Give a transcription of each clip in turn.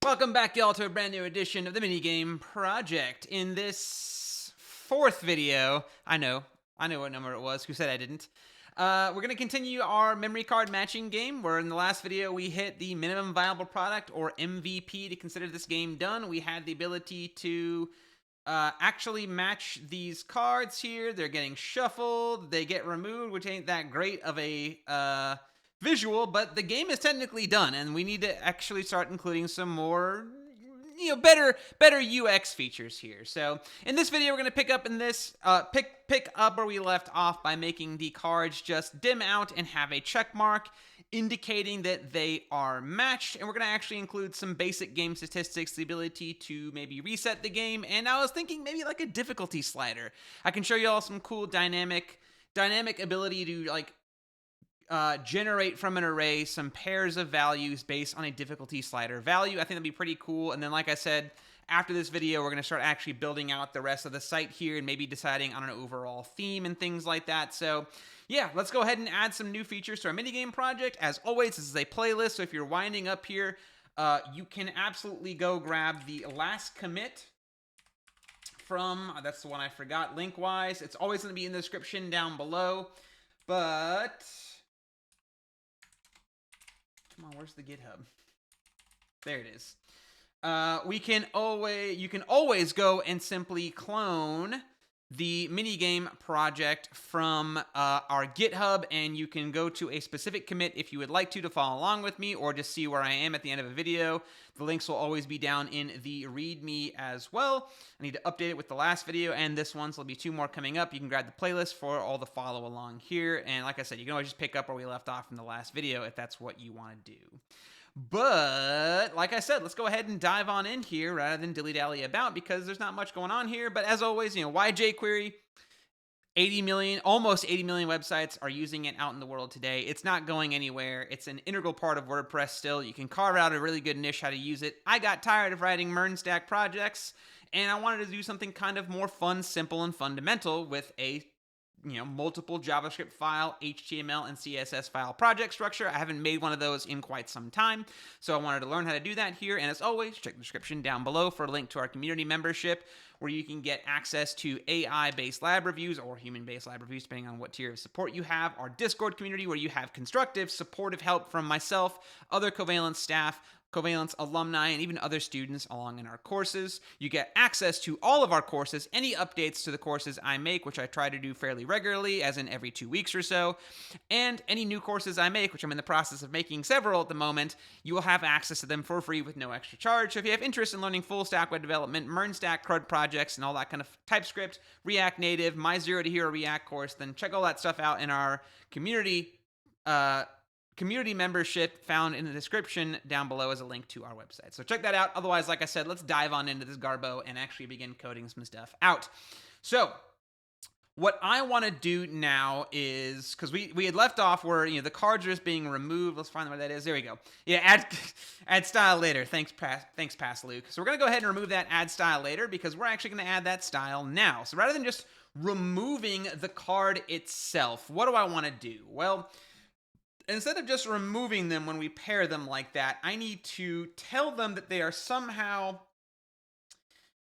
Welcome back, y'all, to a brand new edition of the Minigame Project. In this fourth video, I know what number it was. Who said I didn't? We're going to continue our memory card matching game, where in the last video we hit the minimum viable product, or MVP, to consider this game done. We had the ability to actually match these cards here. They're getting shuffled, they get removed, which ain't that great of a visual, but the game is technically done, and we need to actually start including some more, better UX features here. So in this video, we're going to pick up in this pick up where we left off by making the cards just dim out and have a check mark indicating that they are matched, and we're going to actually include some basic game statistics, the ability to maybe reset the game, and I was thinking maybe like a difficulty slider. I can show you all some cool dynamic ability to generate from an array some pairs of values based on a difficulty slider value. I think that'd be pretty cool. And then, like I said, after this video, we're going to start actually building out the rest of the site here and maybe deciding on an overall theme and things like that. So yeah, let's go ahead and add some new features to our minigame project. As always, this is a playlist, so if you're winding up here, you can absolutely go grab the last commit from, that's the one I forgot, link-wise. It's always going to be in the description down below, but come on, where's the GitHub? There it is. You can always go and simply clone the minigame project from our GitHub, and you can go to a specific commit if you would like to follow along with me, or just see where I am at the end of a video. The links will always be down in the README as well. I need to update it with the last video and this one, so there'll be two more coming up. You can grab the playlist for all the follow along here, and like I said, you can always just pick up where we left off from the last video if that's what you want to do. But like I said, let's go ahead and dive on in here rather than dilly-dally about, because there's not much going on here. But as always, why jQuery? 80 million, almost 80 million websites are using it out in the world today. It's not going anywhere. It's an integral part of WordPress still. You can carve out a really good niche how to use it. I got tired of writing MERN stack projects, and I wanted to do something kind of more fun, simple, and fundamental with a multiple JavaScript file, HTML, and CSS file project structure. I haven't made one of those in quite some time, so I wanted to learn how to do that here. And as always, check the description down below for a link to our community membership, where you can get access to AI-based lab reviews or human-based lab reviews, depending on what tier of support you have. Our Discord community, where you have constructive, supportive help from myself, other Covalence staff, Covalence alumni, and even other students along in our courses. You get access to all of our courses, any updates to the courses I make, which I try to do fairly regularly, as in every 2 weeks or so, and any new courses I make, which I'm in the process of making several at the moment. You will have access to them for free with no extra charge. So if you have interest in learning full stack web development, MERN stack, CRUD projects, and all that kind of TypeScript, React Native, my Zero to Hero React course, then check all that stuff out in our community membership found in the description down below as a link to our website. So check that out. Otherwise, like I said, let's dive on into this garbo and actually begin coding some stuff out. So what I want to do now is, because we had left off where the cards are just being removed. Let's find where that is. There we go. Yeah, add style later. Thanks, Pass Luke. So we're going to go ahead and remove that add style later, because we're actually going to add that style now. So rather than just removing the card itself, what do I want to do? Well, instead of just removing them when we pair them like that, I need to tell them that they are somehow,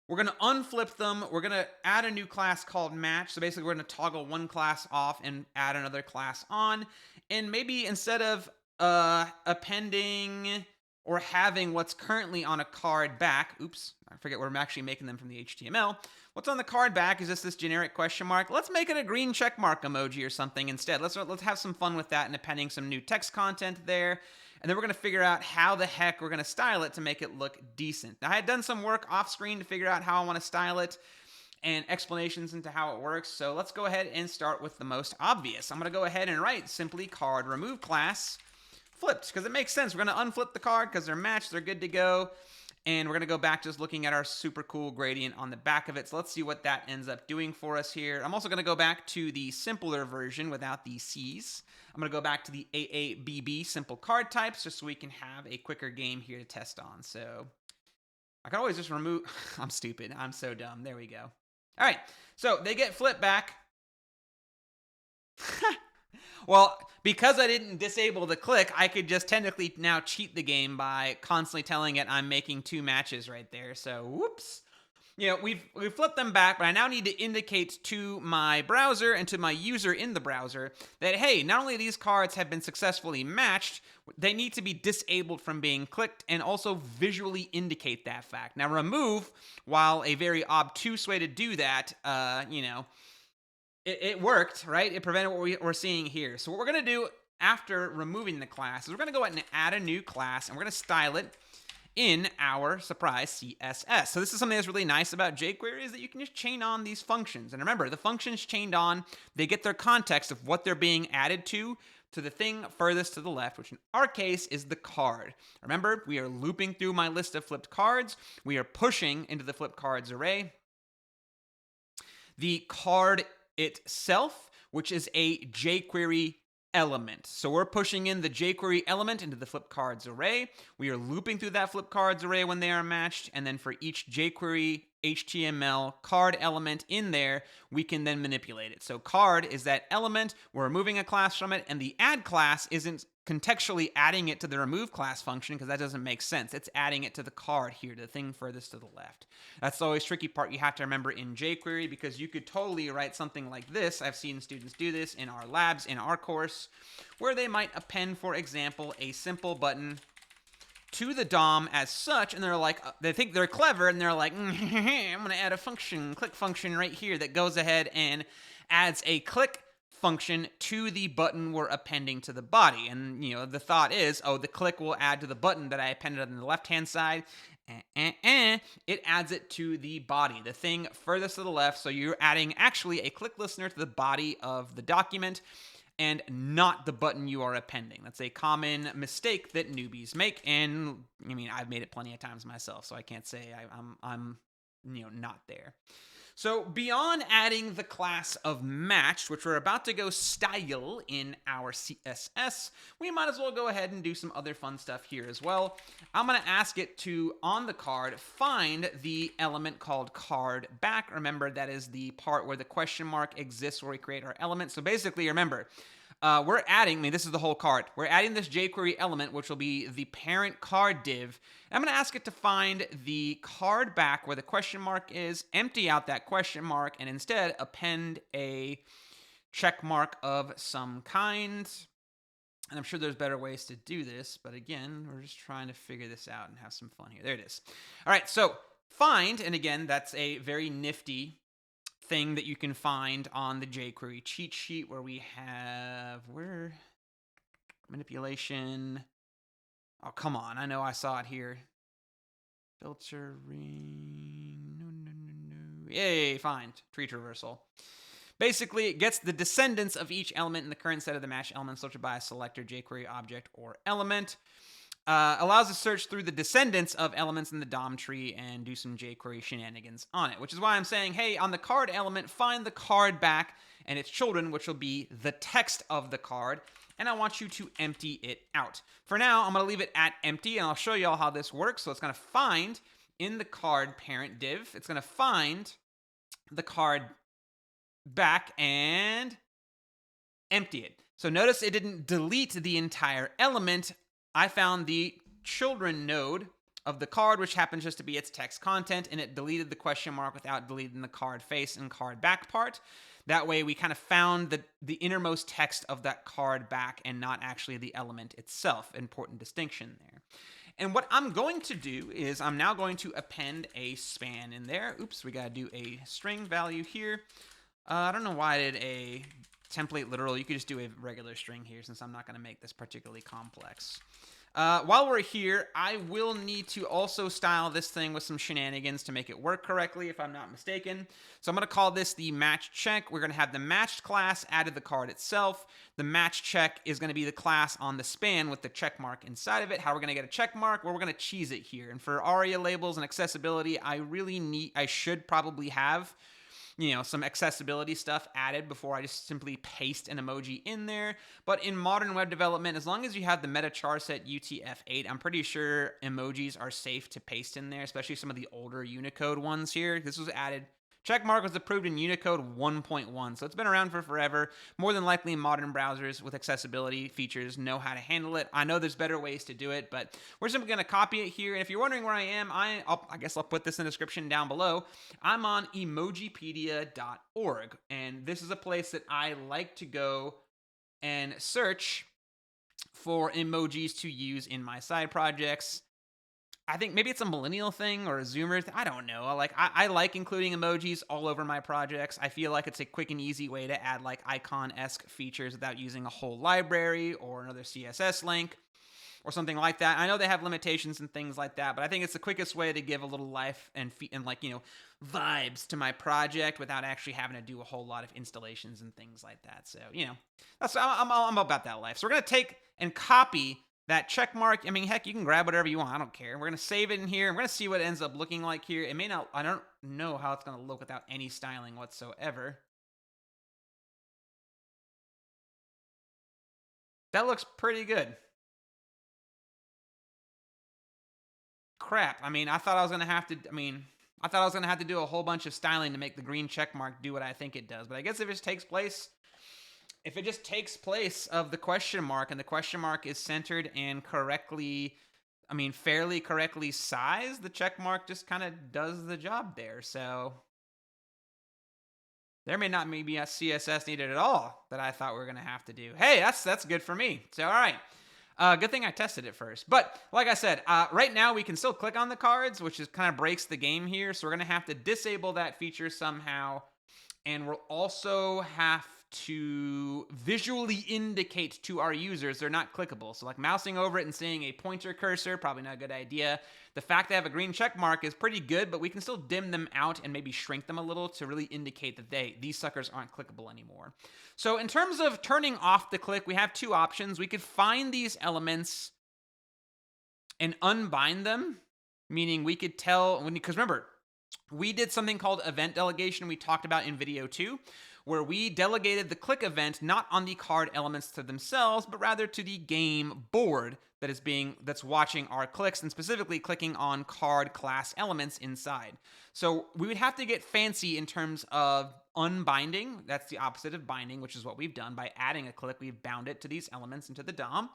we're going to unflip them. We're going to add a new class called match. So basically we're going to toggle one class off and add another class on. And maybe instead of appending or having what's currently on a card back, oops, I forget we're actually making them from the HTML. What's on the card back is just this generic question mark. Let's make it a green check mark emoji or something instead. Let's have some fun with that and appending some new text content there. And then we're going to figure out how the heck we're going to style it to make it look decent. Now, I had done some work off screen to figure out how I want to style it and explanations into how it works. So let's go ahead and start with the most obvious. I'm going to go ahead and write simply card remove class flipped, because it makes sense. We're going to unflip the card because they're matched, they're good to go. And we're going to go back just looking at our super cool gradient on the back of it. So let's see what that ends up doing for us here. I'm also going to go back to the simpler version without the C's. I'm going to go back to the AABB simple card types just so we can have a quicker game here to test on. So I can always just remove. I'm stupid. I'm so dumb. There we go. All right. So they get flipped back. Well, because I didn't disable the click, I could just technically now cheat the game by constantly telling it I'm making 2 matches right there. So, whoops. We've flipped them back, but I now need to indicate to my browser and to my user in the browser that, hey, not only these cards have been successfully matched, they need to be disabled from being clicked and also visually indicate that fact. Now, remove, while a very obtuse way to do that, it worked, right? It prevented what we're seeing here. So what we're going to do after removing the class is we're going to go ahead and add a new class, and we're going to style it in our surprise CSS. So this is something that's really nice about jQuery is that you can just chain on these functions. And remember, the functions chained on, they get their context of what they're being added to the thing furthest to the left, which in our case is the card. Remember, we are looping through my list of flipped cards. We are pushing into the flipped cards array the card itself, which is a jQuery element. So we're pushing in the jQuery element into the flip cards array. We are looping through that flip cards array when they are matched. And then for each jQuery HTML card element in there, we can then manipulate it. So card is that element. We're removing a class from it. And the add class isn't contextually adding it to the remove class function because that doesn't make sense. It's adding it to the card here, to the thing furthest to the left. That's the always tricky part you have to remember in jQuery because you could totally write something like this. I've seen students do this in our labs, in our course, where they might append, for example, a simple button to the DOM as such, and they're like, they think they're clever, and they're like, I'm going to add a function, click function right here that goes ahead and adds a click function to the button we're appending to the body. And, the thought is, the click will add to the button that I appended on the left-hand side. It adds it to the body, the thing furthest to the left. So you're adding actually a click listener to the body of the document and not the button you are appending. That's a common mistake that newbies make. And I've made it plenty of times myself, so I can't say I'm not there. So beyond adding the class of matched, which we're about to go style in our CSS, we might as well go ahead and do some other fun stuff here as well. I'm going to ask it to, on the card, find the element called card back. Remember, that is the part where the question mark exists where we create our element. So basically, remember, we're adding, this is the whole card. We're adding this jQuery element, which will be the parent card div. I'm going to ask it to find the card back where the question mark is, empty out that question mark, and instead append a check mark of some kind. And I'm sure there's better ways to do this, but again, we're just trying to figure this out and have some fun here. There it is. All right, so find, and again, that's a very nifty thing that you can find on the jQuery cheat sheet where we have manipulation. Oh, come on. I know I saw it here. Filtering. No. Yay, find. Tree traversal. Basically, it gets the descendants of each element in the current set of the matched elements sorted by a selector, jQuery object, or element. Allows us to search through the descendants of elements in the DOM tree and do some jQuery shenanigans on it, which is why I'm saying, hey, on the card element, find the card back and its children, which will be the text of the card, and I want you to empty it out. For now, I'm going to leave it at empty, and I'll show you all how this works. So it's going to find in the card parent div, it's going to find the card back and empty it. So notice it didn't delete the entire element. I found the children node of the card, which happens just to be its text content, and it deleted the question mark without deleting the card face and card back part. That way we kind of found the innermost text of that card back and not actually the element itself. Important distinction there. And what I'm going to do is I'm now going to append a span in there. Oops, we got to do a string value here. I don't know why I did a template literal. You could just do a regular string here since I'm not going to make this particularly complex. While we're here, I will need to also style this thing with some shenanigans to make it work correctly, if I'm not mistaken. So I'm going to call this the match check. We're going to have the matched class added to the card itself. The match check is going to be the class on the span with the check mark inside of it. How we're going to get a check mark? Well, we're going to cheese it here. And for ARIA labels and accessibility, I should probably have some accessibility stuff added before I just simply paste an emoji in there. But in modern web development, as long as you have the meta char set UTF-8, I'm pretty sure emojis are safe to paste in there, especially some of the older Unicode ones here. This was added Checkmark was approved in Unicode 1.1, so it's been around for forever. More than likely, modern browsers with accessibility features know how to handle it. I know there's better ways to do it, but we're simply going to copy it here. And if you're wondering where I am, I guess I'll put this in the description down below. I'm on Emojipedia.org, and this is a place that I like to go and search for emojis to use in my side projects. I think maybe it's a millennial thing or a Zoomer thing. I don't know. I like including emojis all over my projects. I feel like it's a quick and easy way to add like icon-esque features without using a whole library or another CSS link or something like that. I know they have limitations and things like that, but I think it's the quickest way to give a little life and like, you know, vibes to my project without actually having to do a whole lot of installations and things like that. So, you know, I'm about that life. So we're going to take and copy that check mark. I mean, heck, you can grab whatever you want. I don't care. We're going to save it in here. We're going to see what it ends up looking like here. It may not, I don't know how it's going to look without any styling whatsoever. That looks pretty good. Crap. I mean, I thought I was going to have to do a whole bunch of styling to make the green check mark do what I think it does. But I guess if it just takes place of the question mark, and the question mark is centered and fairly correctly sized, the check mark just kind of does the job there. So there may not be a CSS needed at all that I thought we were going to have to do. Hey, that's good for me. So, all right. Good thing I tested it first. But like I said, right now we can still click on the cards, which is kind of breaks the game here. So we're going to have to disable that feature somehow. And we'll also have to visually indicate to our users they're not clickable. So like mousing over it and seeing a pointer cursor, probably not a good idea. The fact they have a green check mark is pretty good, but we can still dim them out and maybe shrink them a little to really indicate that these suckers aren't clickable anymore. So in terms of turning off the click, we have two options. We could find these elements and unbind them, meaning we could tell, because remember, we did something called event delegation we talked about in video 2, where we delegated the click event not on the card elements to themselves, but rather to the game board that's watching our clicks, and specifically clicking on card class elements inside. So we would have to get fancy in terms of unbinding. That's the opposite of binding, which is what we've done. By adding a click, we've bound it to these elements into the DOM.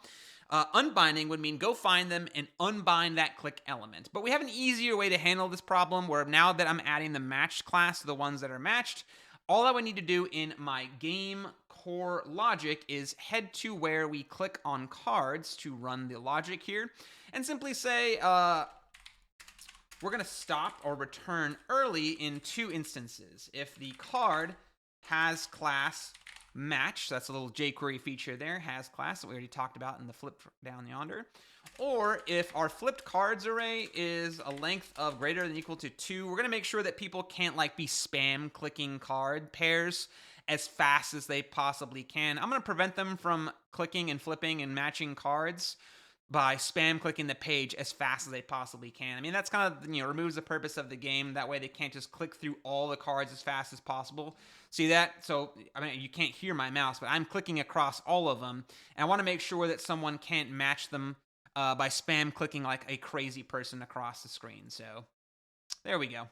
Unbinding would mean go find them and unbind that click element. But we have an easier way to handle this problem, where now that I'm adding the matched class to the ones that are matched, all I would need to do in my game core logic is head to where we click on cards to run the logic here, and simply say we're going to stop or return early in two instances. If the card has class match, that's a little jQuery feature there, has class that we already talked about in the flip down yonder, or if our flipped cards array is a length of greater than or equal to 2, we're going to make sure that people can't like be spam clicking card pairs as fast as they possibly can. I'm going to prevent them from clicking and flipping and matching cards by spam clicking the page as fast as they possibly can. I mean, that's kind of, removes the purpose of the game. That way they can't just click through all the cards as fast as possible. See that? So, I mean, you can't hear my mouse, but I'm clicking across all of them. And I want to make sure that someone can't match them by spam clicking like a crazy person across the screen. So, there we go.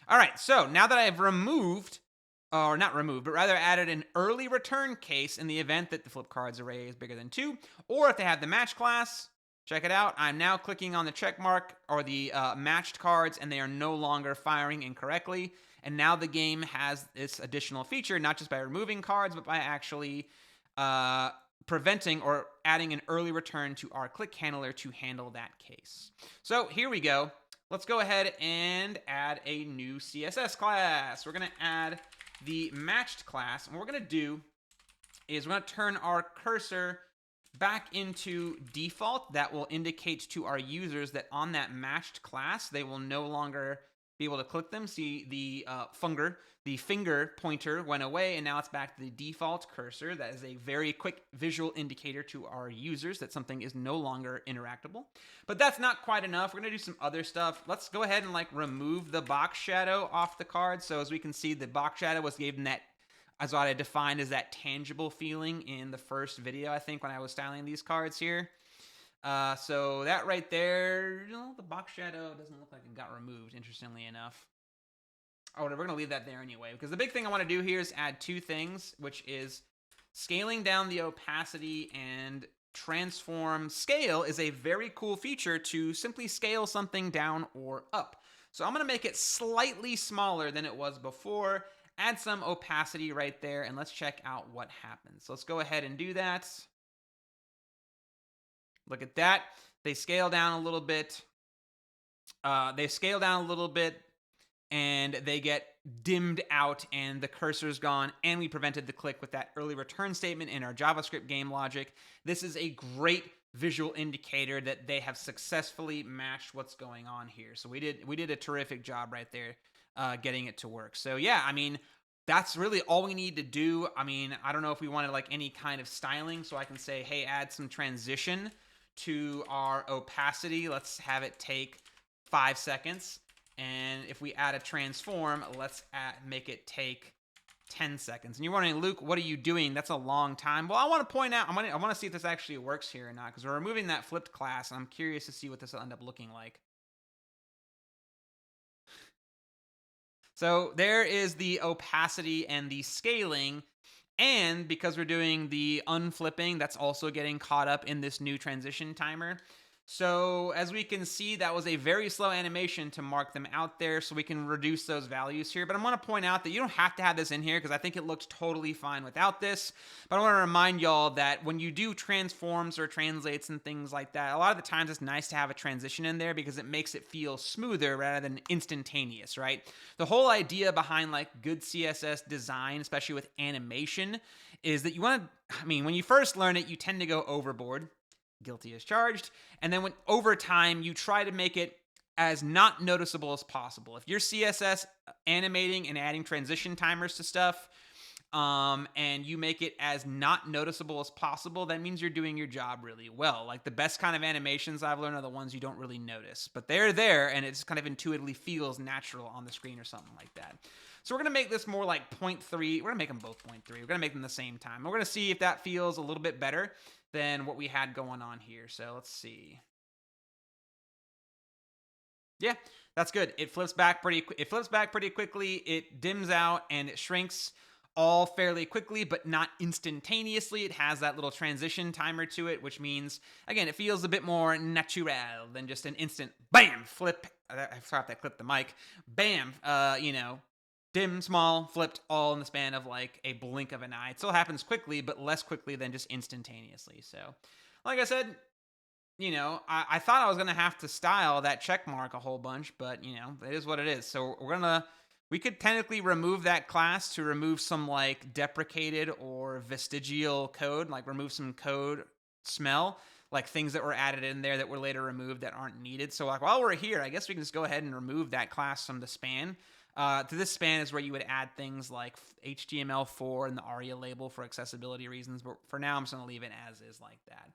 All right, so now that I've added an early return case in the event that the flip cards array is bigger than 2, or if they have the match class, check it out. I'm now clicking on the check mark or the matched cards, and they are no longer firing incorrectly. And now the game has this additional feature, not just by removing cards, but by actually preventing or adding an early return to our click handler to handle that case. So here we go. Let's go ahead and add a new CSS class. We're going to add the matched class. And what we're going to do is we're going to turn our cursor back into default. That will indicate to our users that on that matched class, they will no longer be able to click them. See, the finger pointer went away, and now it's back to the default cursor. That is a very quick visual indicator to our users that something is no longer interactable. But that's not quite enough. We're going to do some other stuff. Let's go ahead and remove the box shadow off the card. So as we can see, the box shadow was given that, as what I defined as that tangible feeling in the first video, I think, when I was styling these cards here. So that right there, the box shadow doesn't look like it got removed, interestingly enough. Oh, we're going to leave that there anyway, because the big thing I want to do here is add two things, which is scaling down the opacity and transform scale is a very cool feature to simply scale something down or up. So I'm going to make it slightly smaller than it was before, add some opacity right there, and let's check out what happens. So let's go ahead and do that. Look at that. They scale down a little bit. And they get dimmed out and the cursor's gone, and we prevented the click with that early return statement in our JavaScript game logic. This is a great visual indicator that they have successfully matched what's going on here. So we did a terrific job right there getting it to work. So yeah, I mean, that's really all we need to do. I mean, I don't know if we wanted like any kind of styling, so I can say, hey, add some transition to our opacity. Let's have it take 5 seconds. And if we add a transform, let's make it take 10 seconds. And you're wondering, Luke, what are you doing? That's a long time. Well, I want to point out, I want to see if this actually works here or not, because we're removing that flipped class. And I'm curious to see what this will end up looking like. So there is the opacity and the scaling. And because we're doing the unflipping, that's also getting caught up in this new transition timer. So as we can see, that was a very slow animation to mark them out there, so we can reduce those values here. But I want to point out that you don't have to have this in here because I think it looks totally fine without this. But I want to remind y'all that when you do transforms or translates and things like that, a lot of the times it's nice to have a transition in there because it makes it feel smoother rather than instantaneous, right? The whole idea behind like good CSS design, especially with animation, is that you want to, I mean, when you first learn it, you tend to go overboard. Guilty as charged. And then over time, you try to make it as not noticeable as possible. If you're CSS animating and adding transition timers to stuff, and you make it as not noticeable as possible, that means you're doing your job really well. Like the best kind of animations I've learned are the ones you don't really notice, but they're there and it's kind of intuitively feels natural on the screen or something like that. So we're going to make this more like 0.3. We're going to make them both 0.3. We're going to make them the same time. We're going to see if that feels a little bit better than what we had going on here. So let's see. Yeah, that's good. It flips back pretty quickly. It dims out and it shrinks all fairly quickly, but not instantaneously. It has that little transition timer to it, which means, again, it feels a bit more natural than just an instant bam, flip. I forgot that clipped the mic. Bam, dim, small, flipped, all in the span of like a blink of an eye. It still happens quickly, but less quickly than just instantaneously. So, like I said, I thought I was going to have to style that check mark a whole bunch, but, it is what it is. So we could technically remove that class to remove some like deprecated or vestigial code, like remove some code smell, like things that were added in there that were later removed that aren't needed. So like while we're here, I guess we can just go ahead and remove that class from the span. To this span is where you would add things like HTML4 and the ARIA label for accessibility reasons. But for now, I'm just going to leave it as is like that.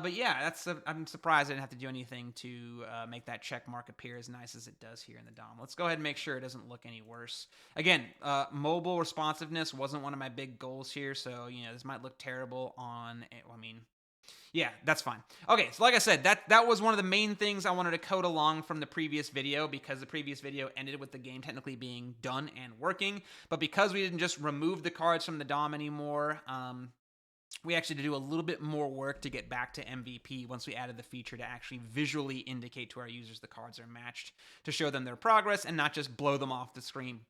But yeah, I'm surprised I didn't have to do anything to make that check mark appear as nice as it does here in the DOM. Let's go ahead and make sure it doesn't look any worse. Again, mobile responsiveness wasn't one of my big goals here, so this might look terrible on. Yeah, that's fine. Okay, so like I said, that was one of the main things I wanted to code along from the previous video, because the previous video ended with the game technically being done and working. But because we didn't just remove the cards from the DOM anymore, we actually had to do a little bit more work to get back to MVP once we added the feature to actually visually indicate to our users the cards are matched, to show them their progress and not just blow them off the screen.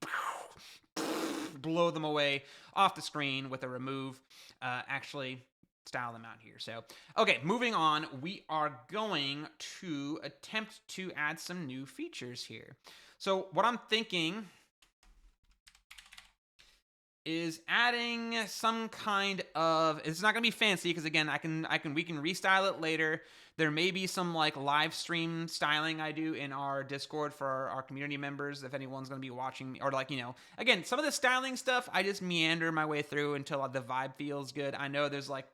Blow them away off the screen with a remove. Actually style them out here. So, okay, moving on, we are going to attempt to add some new features here. So what I'm thinking is adding some kind of, it's not going to be fancy because again, we can restyle it later. There may be some like live stream styling I do in our Discord for our community members if anyone's going to be watching me, or like, again, some of the styling stuff I just meander my way through until the vibe feels good. I know there's like,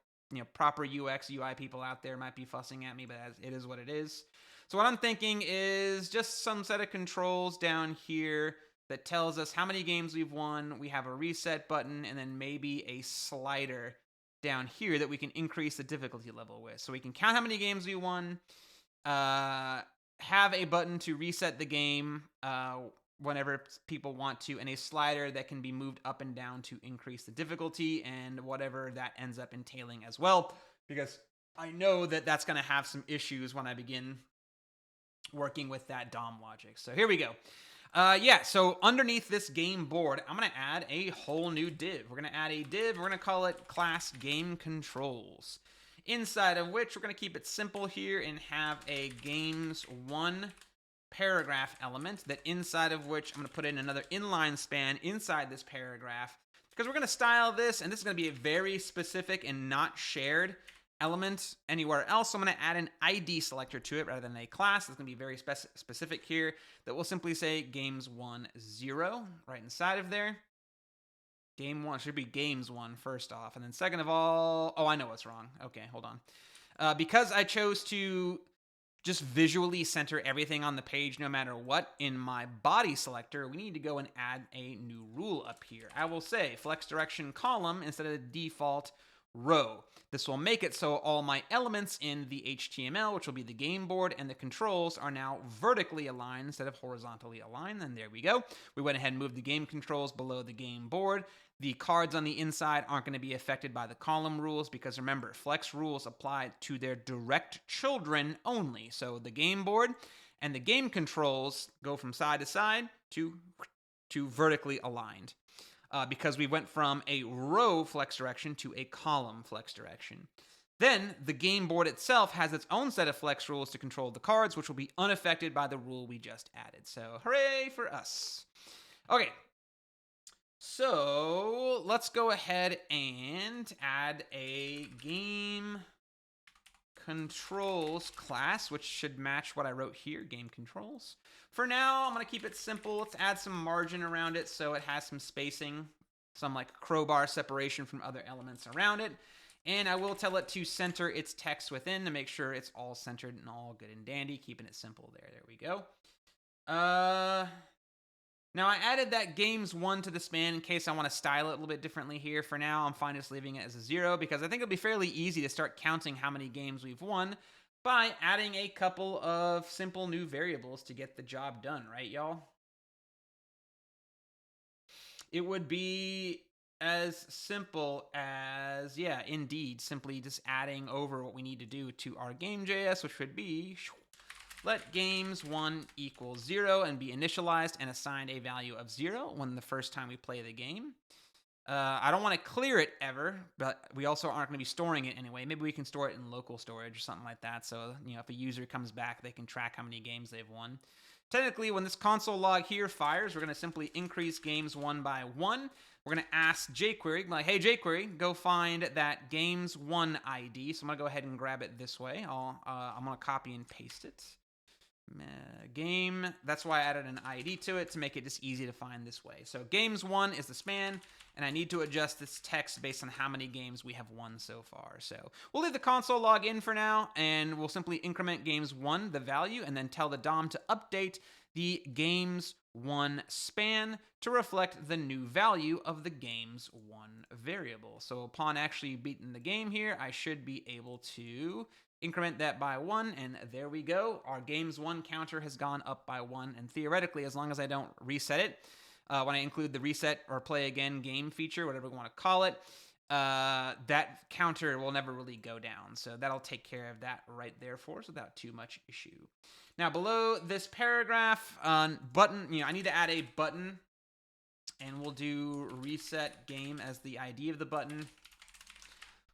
proper UX, UI people out there might be fussing at me, but it is what it is. So what I'm thinking is just some set of controls down here that tells us how many games we've won. We have a reset button and then maybe a slider down here that we can increase the difficulty level with. So we can count how many games we won, have a button to reset the game whenever people want to, and a slider that can be moved up and down to increase the difficulty and whatever that ends up entailing as well, because I know that that's going to have some issues when I begin working with that DOM logic. So here we go. So underneath this game board, I'm going to add a whole new div. We're going to add a div. We're going to call it class game controls, inside of which we're going to keep it simple here and have a games1 paragraph element, that inside of which I'm going to put in another inline span inside this paragraph, because we're going to style this, and this is going to be a very specific and not shared element anywhere else. So I'm going to add an ID selector to it rather than a class. It's going to be very specific here, that will simply say games1 0 right inside of there. Game 1 should be games1 first off, and then second of all, I know what's wrong. Okay, hold on. Because I chose to just visually center everything on the page no matter what, in my body selector, we need to go and add a new rule up here. I will say flex direction column instead of the default row. This will make it so all my elements in the HTML, which will be the game board and the controls, are now vertically aligned instead of horizontally aligned. And there we go. We went ahead and moved the game controls below the game board. The cards on the inside aren't going to be affected by the column rules, because remember, flex rules apply to their direct children only. So the game board and the game controls go from side to side to vertically aligned. Because we went from a row flex direction to a column flex direction. Then the game board itself has its own set of flex rules to control the cards, which will be unaffected by the rule we just added. So hooray for us. Okay, so let's go ahead and add a game controls class, which should match what I wrote here, game controls. For now, I'm going to keep it simple. Let's add some margin around it so it has some spacing, some like crowbar separation from other elements around it. And I will tell it to center its text within to make sure it's all centered and all good and dandy, keeping it simple there. There we go. Now I added that games1 to the span in case I want to style it a little bit differently here. For now, I'm fine just leaving it as a 0, because I think it'll be fairly easy to start counting how many games we've won by adding a couple of simple new variables to get the job done, right, y'all? It would be as simple as, yeah, indeed, simply just adding over what we need to do to our game.js, which would be let games1 equal 0 and be initialized and assigned a value of 0 when the first time we play the game. I don't want to clear it ever, but we also aren't going to be storing it anyway. Maybe we can store it in local storage or something like that. So, if a user comes back, they can track how many games they've won. Technically, when this console log here fires, we're going to simply increase games1 by 1. We're going to ask jQuery, like, hey, jQuery, go find that games1 ID. So I'm going to go ahead and grab it this way. I'm going to copy and paste it. Game, that's why I added an ID to it, to make it just easy to find this way. So games1 is the span, and I need to adjust this text based on how many games we have won so far. So we'll leave the console log in for now, and we'll simply increment games1, the value, and then tell the DOM to update the games1 span to reflect the new value of the games1 variable. So upon actually beating the game here, I should be able to increment that by 1, and there we go. Our games1 counter has gone up by 1, and theoretically, as long as I don't reset it, when I include the reset or play again game feature, whatever we want to call it, that counter will never really go down. So that'll take care of that right there for us without too much issue. Now below this paragraph, button, I need to add a button, and we'll do reset game as the ID of the button,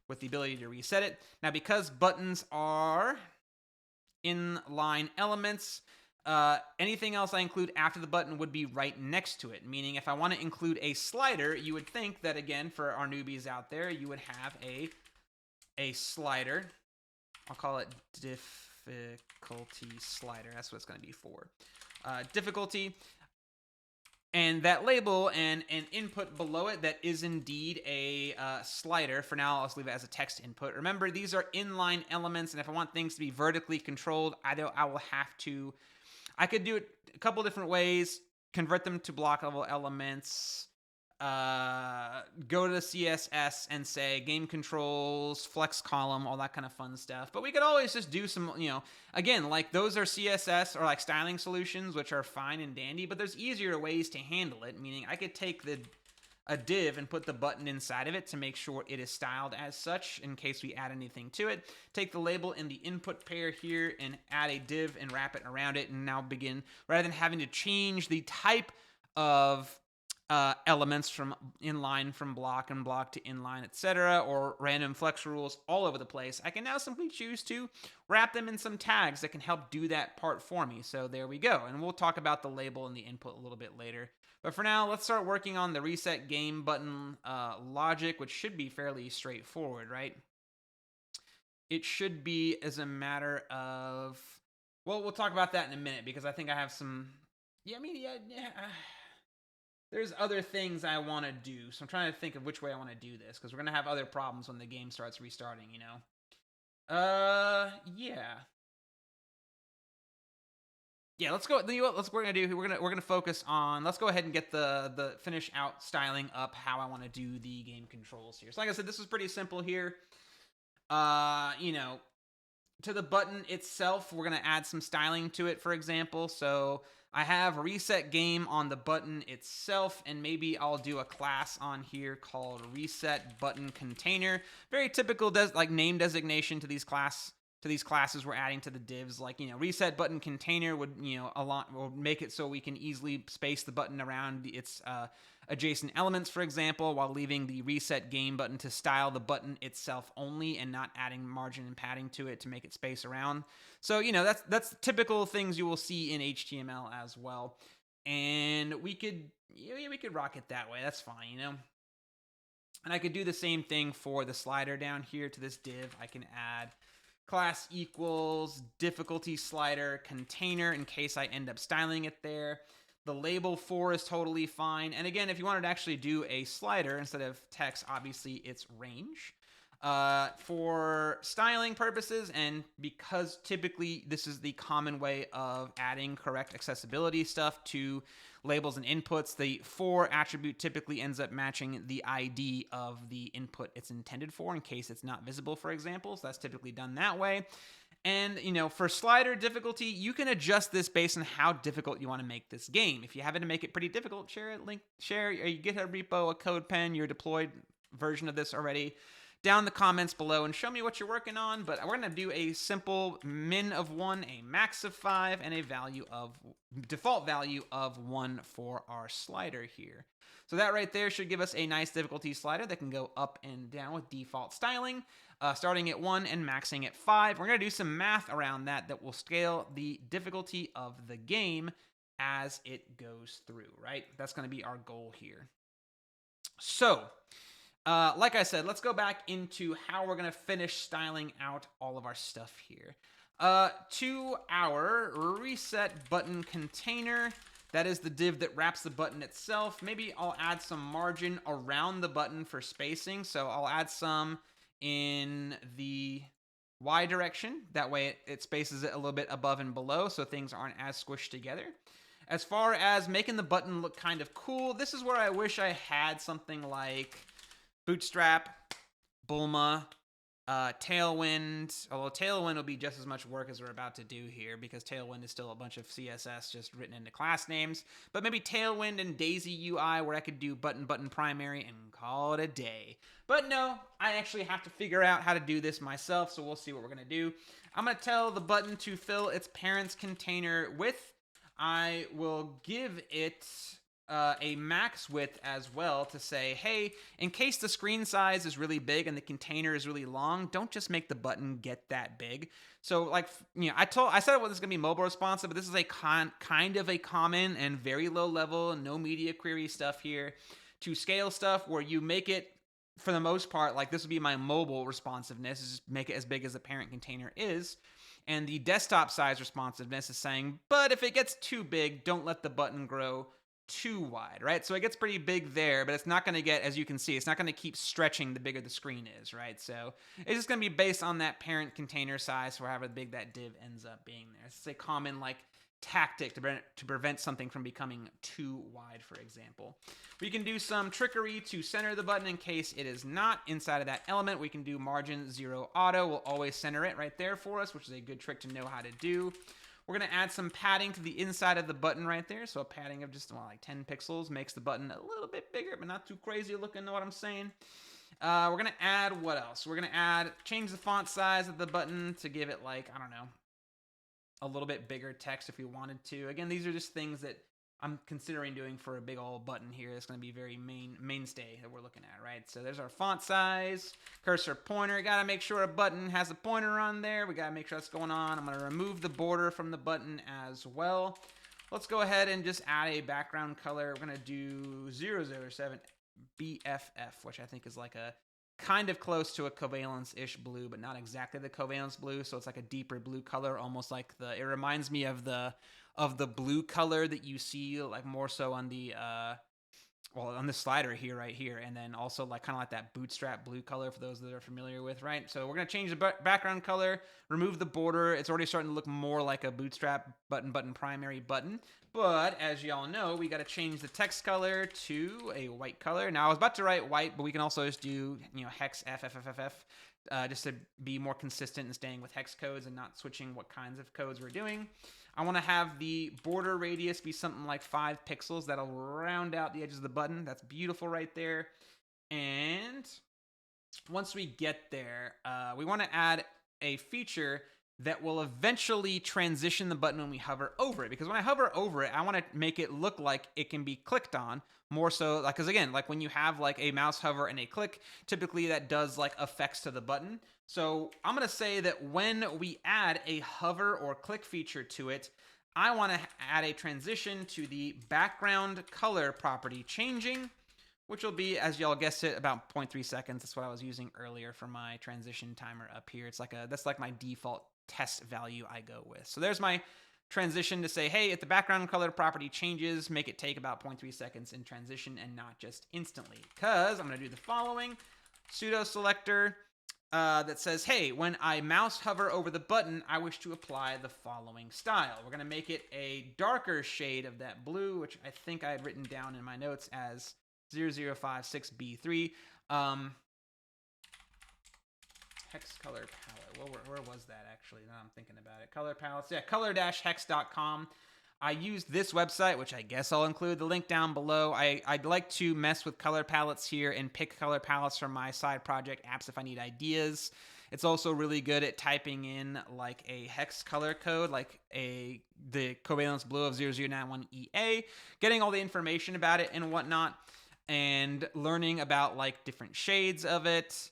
with the ability to reset it. Now, because buttons are inline elements, anything else I include after the button would be right next to it, meaning if I want to include a slider, you would think that, again, for our newbies out there, you would have a slider. I'll call it difficulty slider. That's what it's going to be for. Difficulty. And that label and an input below it that is indeed a slider. For now, I'll just leave it as a text input. Remember, these are inline elements, and if I want things to be vertically controlled, I will have to... I could do it a couple different ways, convert them to block level elements, go to the CSS and say game controls, flex column, all that kind of fun stuff. But we could always just do some, again, like those are CSS or like styling solutions, which are fine and dandy, but there's easier ways to handle it, meaning I could take a div and put the button inside of it to make sure it is styled as such in case we add anything to it. Take the label in the input pair here and add a div and wrap it around it, and now begin, rather than having to change the type of elements from inline from block and block to inline, etc., or random flex rules all over the place, I can now simply choose to wrap them in some tags that can help do that part for me. So there we go. And we'll talk about the label and the input a little bit later. But for now, let's start working on the reset game button logic, which should be fairly straightforward, right? It should be as a matter of, well, we'll talk about that in a minute because I think I have some, there's other things I want to do. So I'm trying to think of which way I want to do this because we're going to have other problems when the game starts restarting, Yeah, let's go. You know what? We're gonna do. We're gonna focus on. Let's go ahead and get the finish out styling up. How I want to do the game controls here. So like I said, this is pretty simple here. To the button itself, we're gonna add some styling to it. For example, so I have reset game on the button itself, and maybe I'll do a class on here called reset button container. Very typical name designation to these classes we're adding to the divs. Like, reset button container would, will make it so we can easily space the button around its adjacent elements, for example, while leaving the reset game button to style the button itself only and not adding margin and padding to it to make it space around. So, that's typical things you will see in HTML as well. And we could rock it that way. That's fine, And I could do the same thing for the slider down here to this div. I can add class equals difficulty slider container in case I end up styling it there. The label for is totally fine. And again, if you wanted to actually do a slider instead of text, obviously it's range. For styling purposes, and because typically this is the common way of adding correct accessibility stuff to labels and inputs, the for attribute typically ends up matching the ID of the input it's intended for in case it's not visible, for example. So that's typically done that way. And, for slider difficulty, you can adjust this based on how difficult you want to make this game. If you happen to make it pretty difficult, share a GitHub repo, a code pen, your deployed version of this already down in the comments below and show me what you're working on. But we're going to do a simple min of 1, a max of 5, and a default value of 1 for our slider here. So that right there should give us a nice difficulty slider that can go up and down with default styling, starting at 1 and maxing at 5. We're going to do some math around that will scale the difficulty of the game as it goes through, right? That's going to be our goal here. So, like I said, let's go back into how we're going to finish styling out all of our stuff here. To our reset button container, that is the div that wraps the button itself. Maybe I'll add some margin around the button for spacing. So I'll add some in the Y direction. That way it spaces it a little bit above and below so things aren't as squished together. As far as making the button look kind of cool, this is where I wish I had something like Bootstrap, Bulma, Tailwind, although Tailwind will be just as much work as we're about to do here because Tailwind is still a bunch of CSS just written into class names. But maybe Tailwind and Daisy UI where I could do button primary and call it a day. But no, I actually have to figure out how to do this myself, so we'll see what we're going to do. I'm going to tell the button to fill its parent's container width. I will give it a max width as well to say, hey, in case the screen size is really big and the container is really long, don't just make the button get that big. So I said this is going to be mobile responsive, but this is a kind of a common and very low level, no media query stuff here to scale stuff where you make it, for the most part, like this would be my mobile responsiveness, is just make it as big as the parent container is. And the desktop size responsiveness is saying, but if it gets too big, don't let the button grow too wide, right? So it gets pretty big there, but it's not going to get, as you can see, it's not going to keep stretching the bigger the screen is, right? So it's just going to be based on that parent container size for however big that div ends up being there. It's a common tactic to prevent something from becoming too wide, for example. We can do some trickery to center the button in case it is not inside of that element. We can do margin 0 auto. We'll always center it right there for us, which is a good trick to know how to do. We're going to add some padding to the inside of the button right there. So a padding of just like 10 pixels makes the button a little bit bigger, but not too crazy looking, know what I'm saying? We're going to add what else? We're going to change the font size of the button to give it like, I don't know, a little bit bigger text if we wanted to. Again, these are just things that I'm considering doing for a big old button here. It's going to be very mainstay that we're looking at, right? So there's our font size, cursor pointer. Got to make sure a button has a pointer on there. We got to make sure that's going on. I'm going to remove the border from the button as well. Let's go ahead and just add a background color. We're going to do 007 BFF, which I think is like a kind of close to a Covalence-ish blue, but not exactly the Covalence blue. So it's like a deeper blue color, almost like it reminds me of the blue color that you see like more so on the on the slider here, right here, and then also like kind of like that bootstrap blue color for those that are familiar with, right? So we're gonna change the background color, remove the border. It's already starting to look more like a bootstrap button primary button. But as y'all know, we got to change the text color to a white color. Now I was about to write white, but we can also just do hex FFFFF just to be more consistent and staying with hex codes and not switching what kinds of codes we're doing. I want to have the border radius be something like 5 pixels. That'll round out the edges of the button. That's beautiful right there. And once we get there, we want to add a feature that will eventually transition the button when we hover over it. Because when I hover over it, I want to make it look like it can be clicked on more so, like, because again, like when you have like a mouse hover and a click, typically that does like effects to the button. So I'm going to say that when we add a hover or click feature to it, I want to add a transition to the background color property changing, which will be, as y'all guessed it, about 0.3 seconds. That's what I was using earlier for my transition timer up here. It's like that's like my default test value I go with. So there's my transition to say, hey, if the background color property changes, make it take about 0.3 seconds in transition and not just instantly. Because I'm going to do the following pseudo selector that says, hey, when I mouse hover over the button, I wish to apply the following style. We're going to make it a darker shade of that blue, which I think I had written down in my notes as 0056B3. Hex color palette. Where was that actually? Now I'm thinking about it. Color palettes. Yeah, color-hex.com. I used this website, which I guess I'll include the link down below. I'd like to mess with color palettes here and pick color palettes from my side project apps if I need ideas. It's also really good at typing in like a hex color code, like the Covalence blue of 0091EA, getting all the information about it and whatnot, and learning about like different shades of it,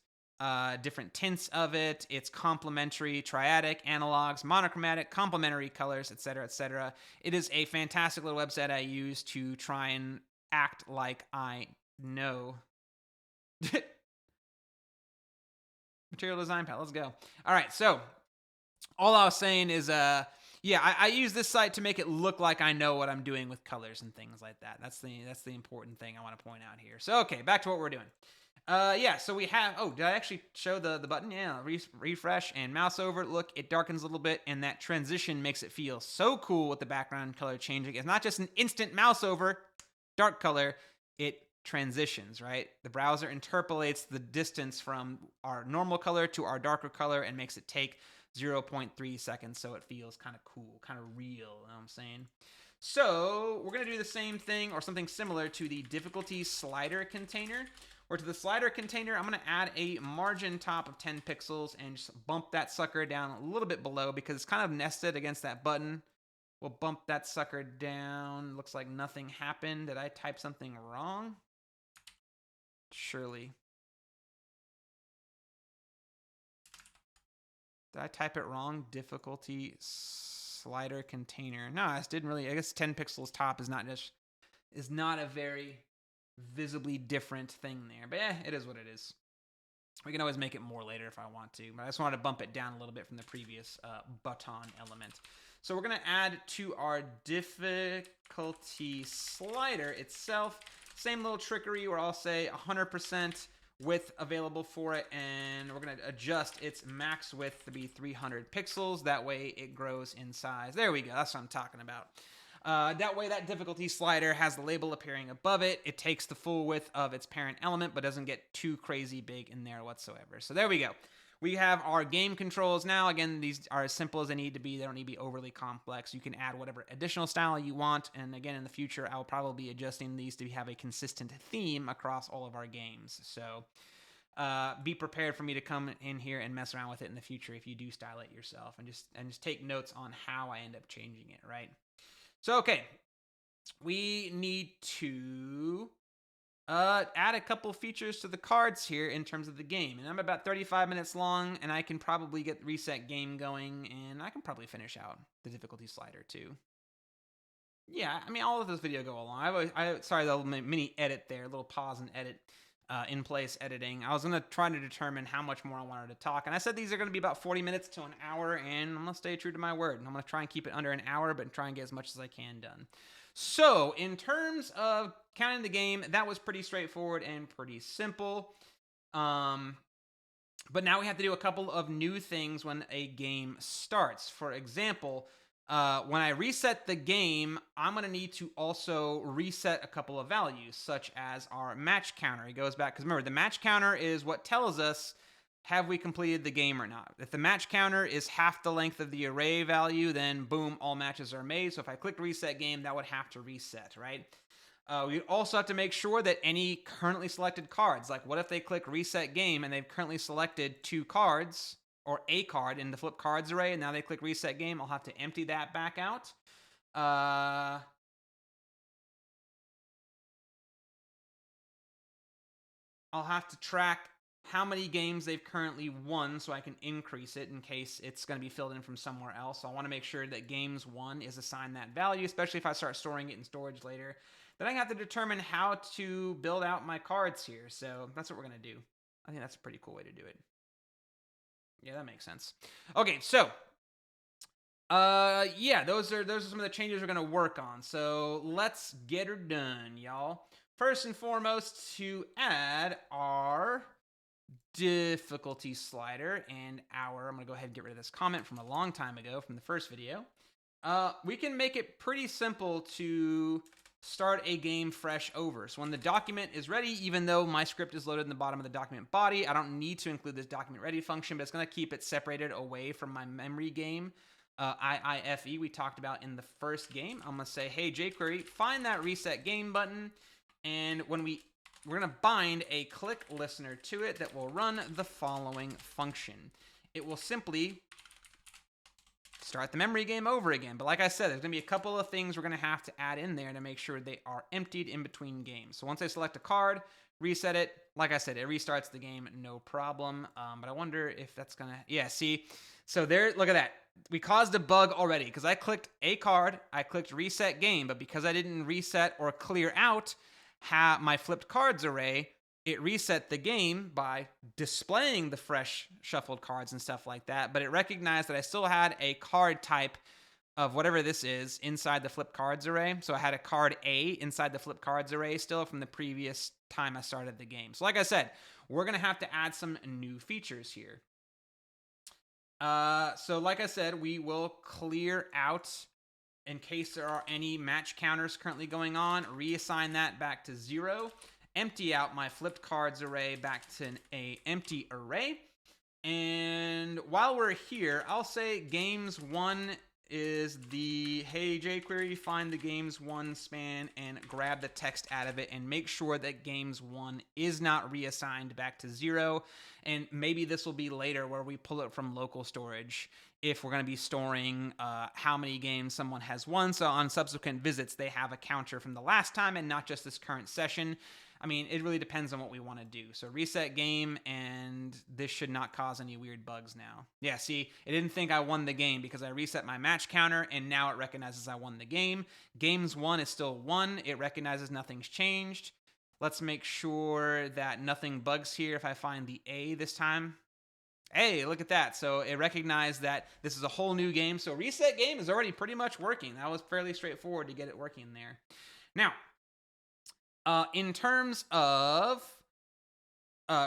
different tints of it, its complementary, triadic, analogs, monochromatic, complementary colors, etc., etc. It is a fantastic little website I use to try and act like I know. Material design palette, let's go. All right, so all I was saying is, yeah, I use this site to make it look like I know what I'm doing with colors and things like that. That's the important thing I want to point out here. So, okay, back to what we're doing. Yeah, so we have, did I actually show the button? Yeah, refresh and mouse over. Look, it darkens a little bit, and that transition makes it feel so cool with the background color changing. It's not just an instant mouse over, dark color, it transitions, right? The browser interpolates the distance from our normal color to our darker color and makes it take 0.3 seconds, so it feels kind of cool, kind of real, you know what I'm saying? So we're going to do the same thing or something similar to the difficulty slider container. Or to the slider container, I'm going to add a margin top of 10 pixels and just bump that sucker down a little bit below because it's kind of nested against that button. We'll bump that sucker down. Looks like nothing happened. Did I type something wrong? Surely. Did I type it wrong? Difficulty slider container. No, I didn't really. I guess 10 pixels top is not a very visibly different thing there. But yeah, it is what it is. We can always make it more later if I want to. But I just wanted to bump it down a little bit from the previous button element. So we're going to add to our difficulty slider itself. Same little trickery where I'll say 100% width available for it, and we're going to adjust its max width to be 300 pixels. That way it grows in size. There we go. That's what I'm talking about. That way that difficulty slider has the label appearing above it. It takes the full width of its parent element, but doesn't get too crazy big in there whatsoever. So there we go. We have our game controls now. Again, these are as simple as they need to be. They don't need to be overly complex. You can add whatever additional style you want. And again, in the future, I'll probably be adjusting these to have a consistent theme across all of our games. So be prepared for me to come in here and mess around with it in the future if you do style it yourself, and just take notes on how I end up changing it, right? So, okay, we need to add a couple features to the cards here in terms of the game. And I'm about 35 minutes long, and I can probably get reset game going, and I can probably finish out the difficulty slider too. Yeah, I mean, I'll let this video go along. Sorry, the little mini edit there, little pause and edit. In place editing. I was going to try to determine how much more I wanted to talk. And I said these are going to be about 40 minutes to an hour, and I'm going to stay true to my word. I'm going to try and keep it under an hour, but try and get as much as I can done. So, in terms of counting the game, that was pretty straightforward and pretty simple. But now we have to do a couple of new things when a game starts. For example, when I reset the game, I'm going to need to also reset a couple of values, such as our match counter. It goes back, because remember, the match counter is what tells us have we completed the game or not. If the match counter is half the length of the array value, then boom, all matches are made. So if I click reset game, that would have to reset, right? We also have to make sure that any currently selected cards, like what if they click reset game and they've currently selected 2 cards, or a card in the flip cards array, and now they click reset game, I'll have to empty that back out. I'll have to track how many games they've currently won so I can increase it in case it's going to be filled in from somewhere else. So I want to make sure that games won is assigned that value, especially if I start storing it in storage later. Then I have to determine how to build out my cards here. So that's what we're going to do. I think that's a pretty cool way to do it. Yeah, that makes sense. Okay, so yeah, those are some of the changes we're gonna work on. So let's get her done, y'all. First and foremost, to add our difficulty slider and I'm gonna go ahead and get rid of this comment from a long time ago from the first video. We can make it pretty simple to start a game fresh over. So when the document is ready, even though my script is loaded in the bottom of the document body, I don't need to include this document ready function, but it's going to keep it separated away from my memory game, IIFE, we talked about in the first game. I'm going to say, hey, jQuery, find that reset game button, and when we're going to bind a click listener to it that will run the following function. It will simply start the memory game over again. But like I said, there's going to be a couple of things we're going to have to add in there to make sure they are emptied in between games. So once I select a card, reset it, like I said, it restarts the game, no problem. But I wonder if that's going to, yeah, see? So there, look at that. We caused a bug already because I clicked a card, I clicked reset game, but because I didn't reset or clear out my flipped cards array, it reset the game by displaying the fresh shuffled cards and stuff like that, but it recognized that I still had a card type of whatever this is inside the flip cards array. So I had a card A inside the flip cards array still from the previous time I started the game. So like I said, we're going to have to add some new features here. So like I said, we will clear out in case there are any match counters currently going on, reassign that back to 0. Empty out my flipped cards array back to an empty array. And while we're here, I'll say games 1 is the, hey jQuery, find the games 1 span and grab the text out of it and make sure that games 1 is not reassigned back to 0. And maybe this will be later where we pull it from local storage if we're going to be storing how many games someone has won. So on subsequent visits, they have a counter from the last time and not just this current session. I mean, it really depends on what we want to do. So reset game, and this should not cause any weird bugs now. Yeah, see, it didn't think I won the game because I reset my match counter, and now it recognizes I won the game. Games 1 is still 1. It recognizes nothing's changed. Let's make sure that nothing bugs here if I find the A this time. Hey, look at that. So it recognized that this is a whole new game. So reset game is already pretty much working. That was fairly straightforward to get it working there. Now, in terms of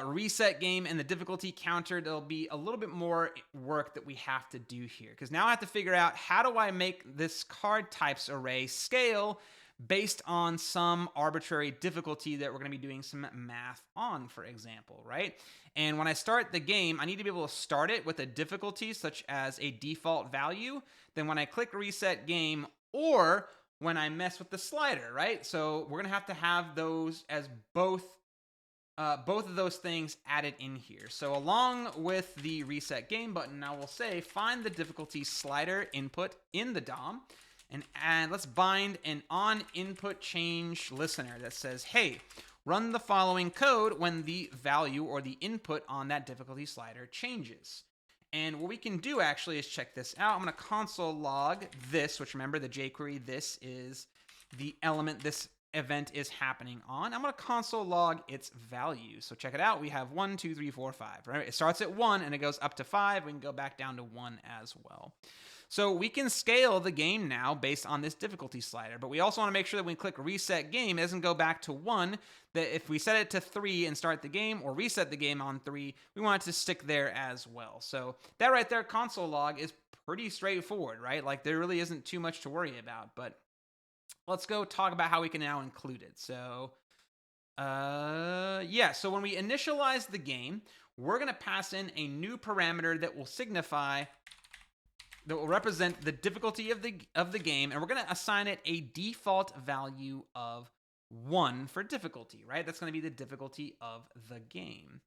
reset game and the difficulty counter, there'll be a little bit more work that we have to do here. Because now I have to figure out, how do I make this card types array scale based on some arbitrary difficulty that we're going to be doing some math on, for example, right? And when I start the game, I need to be able to start it with a difficulty such as a default value. Then when I click reset game, or when I mess with the slider, right? So we're going to have those as both of those things added in here. So along with the reset game button, I will say find the difficulty slider input in the DOM, and let's bind an on input change listener that says, hey, run the following code when the value or the input on that difficulty slider changes. And what we can do actually is check this out. I'm going to console log this, which, remember, the jQuery, this is the element this event is happening on. I'm going to console log its value. So check it out. We have 1, 2, 3, 4, 5, right? It starts at 1 and it goes up to 5. We can go back down to 1 as well. So we can scale the game now based on this difficulty slider, but we also want to make sure that when we click reset game, it doesn't go back to 1, that if we set it to 3 and start the game, or reset the game on 3, we want it to stick there as well. So that right there, console log, is pretty straightforward, right? Like, there really isn't too much to worry about, but let's go talk about how we can now include it. So so when we initialize the game, we're going to pass in a new parameter that will signify, that will represent the difficulty of the game, and we're going to assign it a default value of 1 for difficulty, right? That's going to be the difficulty of the game.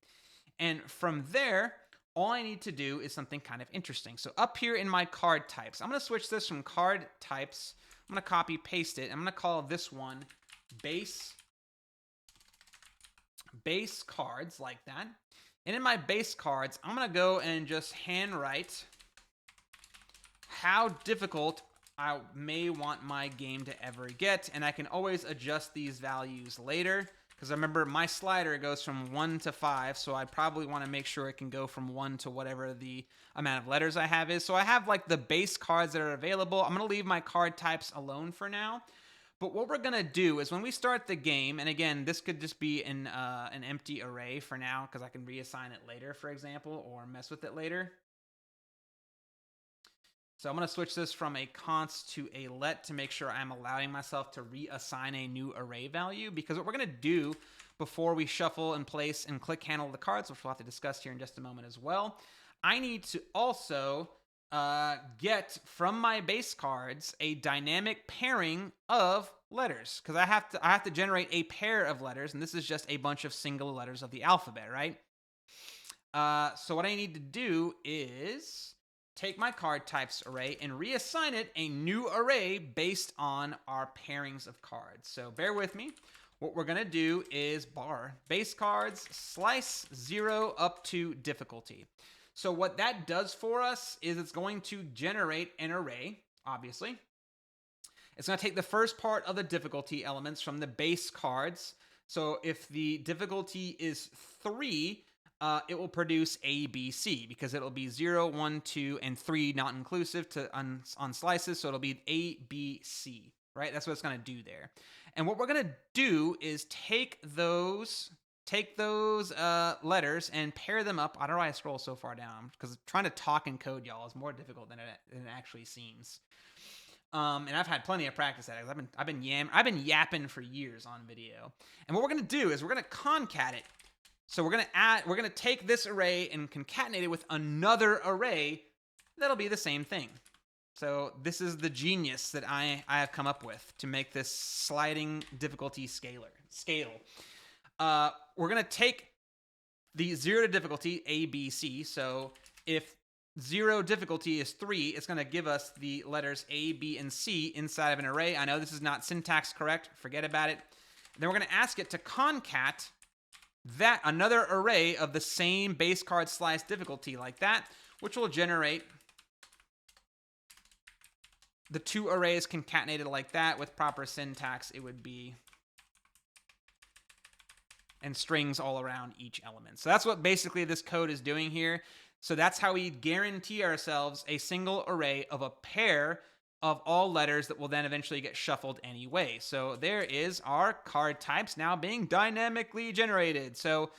And from there, all I need to do is something kind of interesting. So up here in my card types, I'm going to switch this from card types. I'm going to copy paste it. I'm going to call this one base cards, like that. And in my base cards, I'm going to go and just handwrite how difficult I may want my game to ever get, and I can always adjust these values later, because remember, my slider goes from 1 to 5, so I probably want to make sure it can go from 1 to whatever the amount of letters I have is. So I have like the base cards that are available. I'm going to leave my card types alone for now. But what we're going to do is when we start the game, and again, this could just be an empty array for now, because I can reassign it later, for example, or mess with it later. So I'm going to switch this from a const to a let to make sure I'm allowing myself to reassign a new array value, because what we're going to do before we shuffle and place and click handle the cards, which we'll have to discuss here in just a moment as well, I need to also get from my base cards a dynamic pairing of letters, because I have to generate a pair of letters, and this is just a bunch of single letters of the alphabet, right? So what I need to do is take my card types array and reassign it a new array based on our pairings of cards. So bear with me. What we're going to do is bar base cards slice 0 up to difficulty. So what that does for us is it's going to generate an array, obviously. It's going to take the first part of the difficulty elements from the base cards. So if the difficulty is 3, it will produce A, B, C, because it'll be 0, 1, 2, and 3 not inclusive on slices, so it'll be A, B, C, right? That's what it's going to do there. And what we're going to do is take those letters and pair them up. I don't know why I scroll so far down, because trying to talk and code, y'all, is more difficult than it actually seems. And I've had plenty of practice at it. I've been yapping for years on video. And what we're going to do is we're going to concat it. So we're going to take this array and concatenate it with another array that'll be the same thing. So this is the genius that I have come up with to make this sliding difficulty scale. We're going to take the 0 to difficulty, A, B, C. So if 0 difficulty is 3, it's going to give us the letters A, B, and C inside of an array. I know this is not syntax correct. Forget about it. Then we're going to ask it to concat that another array of the same base card slice difficulty, like that, which will generate the 2 arrays concatenated like that. With proper syntax, it would be, and strings all around each element. So that's what basically this code is doing here. So that's how we guarantee ourselves a single array of a pair of all letters that will then eventually get shuffled anyway. So there is our card types now being dynamically generated. So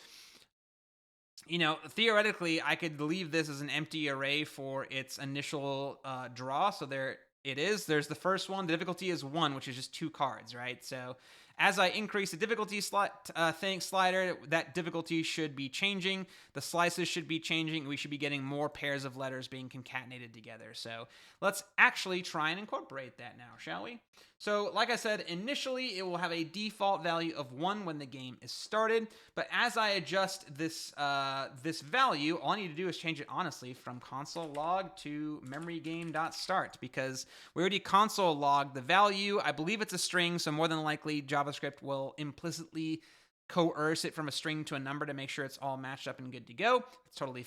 theoretically, I could leave this as an empty array for its initial draw. So there it is. There's the first one. The difficulty is 1, which is just 2 cards, right? So as I increase the difficulty slider, that difficulty should be changing. The slices should be changing. We should be getting more pairs of letters being concatenated together. So let's actually try and incorporate that now, shall we? So like I said, initially it will have a default value of 1 when the game is started. But as I adjust this this value, all I need to do is change it, honestly, from console log to memory game.start, because we already console logged the value. I believe it's a string, so more than likely JavaScript will implicitly coerce it from a string to a number to make sure it's all matched up and good to go.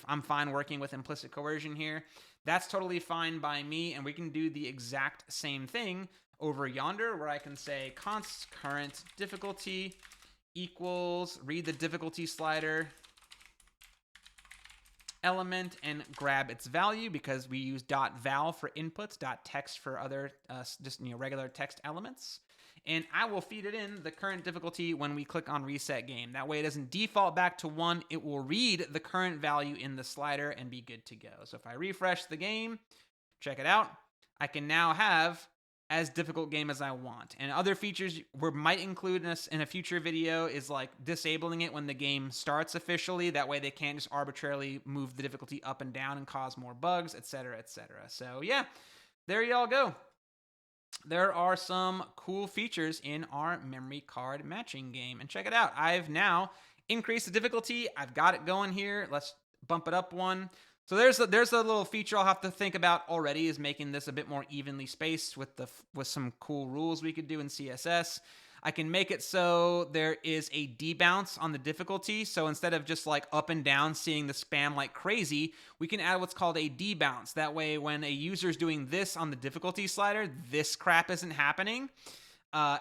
I'm fine working with implicit coercion here. That's totally fine by me, and we can do the exact same thing over yonder, where I can say const current difficulty equals, read the difficulty slider element and grab its value, because we use .val for inputs, .text for other regular text elements. And I will feed it in the current difficulty when we click on reset game. That way it doesn't default back to 1. It will read the current value in the slider and be good to go. So if I refresh the game, check it out, I can now have as difficult game as I want. And other features we might include in a future video is like disabling it when the game starts officially. That way they can't just arbitrarily move the difficulty up and down and cause more bugs, etc., etc. So yeah, there y'all go. There are some cool features in our memory card matching game. And check it out. I've now increased the difficulty. I've got it going here. Let's bump it up 1. So there's a little feature I'll have to think about already, is making this a bit more evenly spaced with some cool rules we could do in CSS. I can make it so there is a debounce on the difficulty. So instead of just like up and down seeing the spam like crazy, we can add what's called a debounce. That way when a user is doing this on the difficulty slider, this crap isn't happening.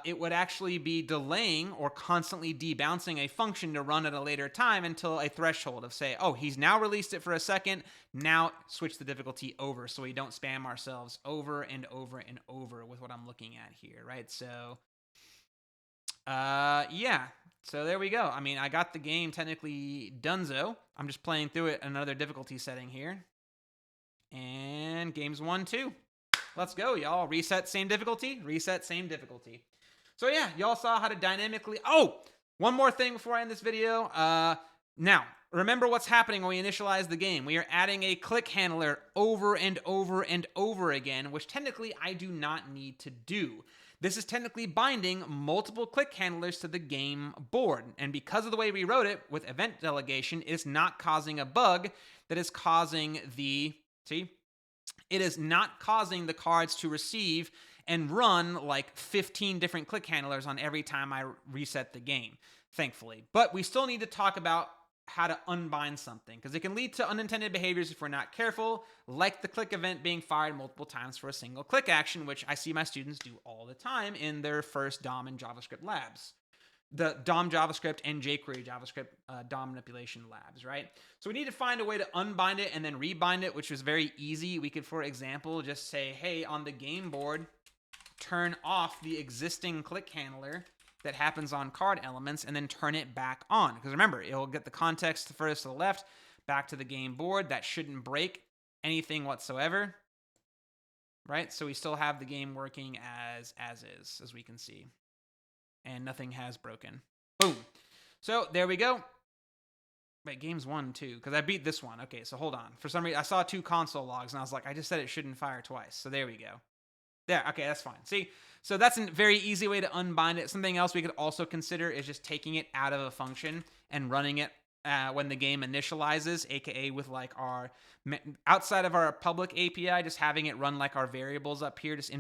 It would actually be delaying or constantly debouncing a function to run at a later time until a threshold of, say, oh, he's now released it for a second, now switch the difficulty over, so we don't spam ourselves over and over and over with what I'm looking at here, right? So yeah, so there we go. I mean, I got the game technically donezo. I'm just playing through it another difficulty setting here, and game's 1-2. Let's go, y'all. Reset, same difficulty. Reset, same difficulty. So yeah, y'all saw how to dynamically... Oh, one more thing before I end this video. Now, remember what's happening when we initialize the game. We are adding a click handler over and over and over again, which technically I do not need to do. This is technically binding multiple click handlers to the game board. And because of the way we wrote it with event delegation, it's not causing a bug that is causing the... See? It is not causing the cards to receive and run like 15 different click handlers on every time I reset the game, thankfully. But we still need to talk about how to unbind something, because it can lead to unintended behaviors if we're not careful, like the click event being fired multiple times for a single click action, which I see my students do all the time in their first DOM and JavaScript labs. The DOM JavaScript and jQuery JavaScript DOM manipulation labs, right? So we need to find a way to unbind it and then rebind it, which was very easy. We could, for example, just say, hey, on the game board, turn off the existing click handler that happens on card elements and then turn it back on. Because remember, it'll get the context furthest to the left back to the game board. That shouldn't break anything whatsoever, right? So we still have the game working as is, as we can see. And nothing has broken. Boom. So there we go. Wait, game's 1-2, because I beat this one. Okay, so hold on. For some reason, I saw 2 console logs, and I was like, I just said it shouldn't fire twice. So there we go. There, okay, that's fine. See, so that's a very easy way to unbind it. Something else we could also consider is just taking it out of a function and running it when the game initializes, aka with like our, outside of our public API, just having it run like our variables up here, just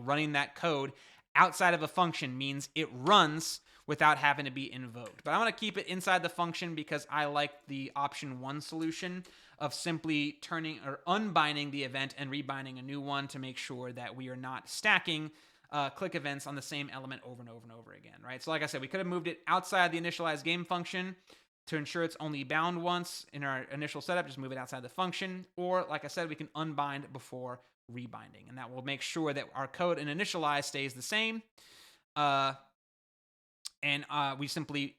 running that code outside of a function means it runs without having to be invoked. But I want to keep it inside the function because I like the option 1 solution of simply turning or unbinding the event and rebinding a new one to make sure that we are not stacking click events on the same element over and over and over again, right? So like I said, we could have moved it outside the initialize game function to ensure it's only bound once in our initial setup, just move it outside the function. Or like I said, we can unbind before rebinding, and that will make sure that our code in initialize stays the same. and we simply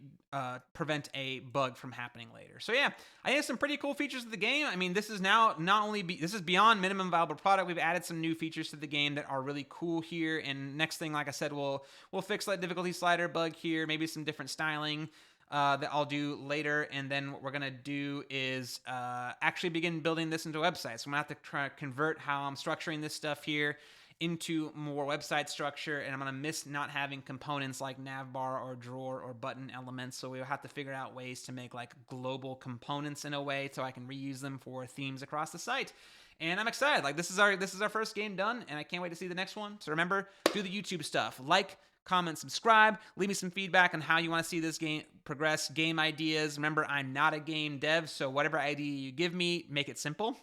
prevent a bug from happening later. So yeah, I think some pretty cool features of the game. I mean, this is now not only this is beyond minimum viable product. We've added some new features to the game that are really cool here. And next thing, like I said, we'll fix that difficulty slider bug here, maybe some different styling that I'll do later. And then what we're gonna do is actually begin building this into a website. So I'm gonna have to try to convert how I'm structuring this stuff here into more website structure, and I'm gonna miss not having components like navbar or drawer or button elements. So we'll have to figure out ways to make like global components in a way so I can reuse them for themes across the site. And I'm excited. Like this is our first game done, and I can't wait to see the next one. So remember, do the YouTube stuff. Like, comment, subscribe. Leave me some feedback on how you want to see this game progress. Game ideas. Remember, I'm not a game dev, so whatever idea you give me, make it simple.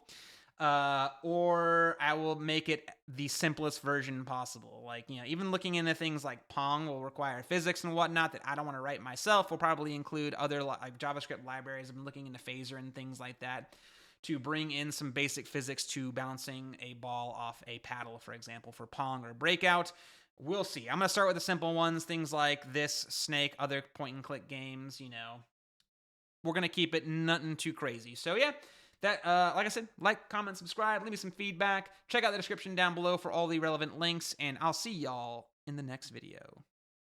Or I will make it the simplest version possible. Like, you know, even looking into things like Pong will require physics and whatnot that I don't want to write myself. We'll probably include other like JavaScript libraries. I've been looking into Phaser and things like that to bring in some basic physics to bouncing a ball off a paddle, for example, for Pong or Breakout. We'll see. I'm going to start with the simple ones, things like this, Snake, other point and click games, you know. We're going to keep it nothing too crazy. So yeah, that, like I said, like, comment, subscribe, leave me some feedback. Check out the description down below for all the relevant links, and I'll see y'all in the next video.